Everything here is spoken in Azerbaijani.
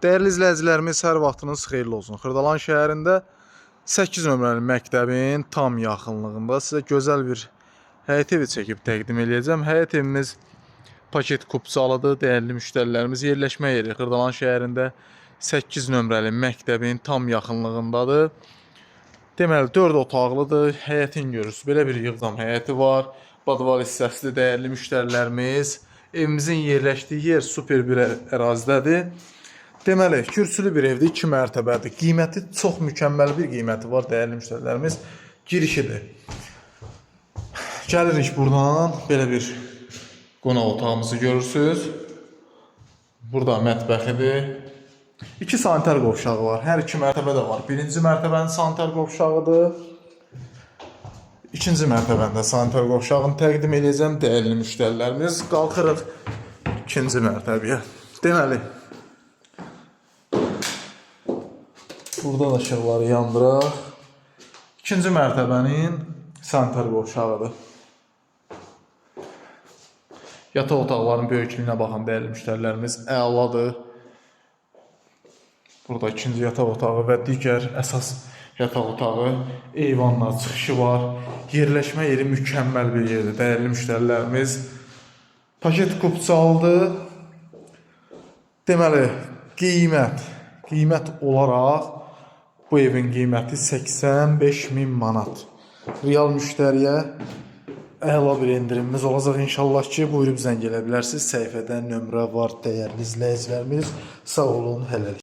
Dəyərli izləyicilərimiz, hər vaxtınız xeyirli olsun. Xırdalan şəhərində 8 nömrəli məktəbin tam yaxınlığında sizə gözəl bir həyət evi çəkib təqdim edəcəm. Həyət evimiz paket kupçalıdır. Dəyərli müştərilərimiz, yerləşmə yeri Xırdalan şəhərində 8 nömrəli məktəbin tam yaxınlığındadır. Deməli, 4 otaqlıdır. Həyətin görürsünüz. Belə bir yığdam həyəti var. Badval hissəsidir dəyərli müştərilərimiz. Evimizin yerləşdiyi yer super bir ərazidədir. Deməli, kürsülü bir evdir, 2 mərtəbədir. Qiyməti çox mükəmməl bir qiyməti var dəyərli müştərilərimiz. Girişidir. Gəlirik buradan, belə bir qonaq otağımızı görürsünüz. Burada mətbəxidir. 2 sanitar qovşağı var. Hər 2 mərtəbədə var. Birinci mərtəbənin sanitar qovşağıdır. İkinci mərtəbəndə sanitar qovşağını təqdim edəcəm dəyərli müştərilərimiz. Qalxırıq ikinci mərtəbəyə. Deməli, buradan ışıqları yandıraq. İkinci mərtəbənin sanitar qovşağıdır. Yataq otaqların böyüklüyünə baxın dəyərli müştərilərimiz, əladır. Burada ikinci yataq otağı və digər əsas yataq otağı, eyvanlar, çıxışı var. Yerləşmə yeri mükəmməl bir yerdir dəyərli müştərilərimiz. Paket kupçalıdır. Deməli, qiymət olaraq bu evin qiyməti 85.000 manat. Real müştəriyə əla bir endirimimiz olacaq inşallah ki, buyurub zəng edə bilərsiniz. Səhifədə nömrə var dəyərli izləyicilərimiz. Sağ olun, hələlik.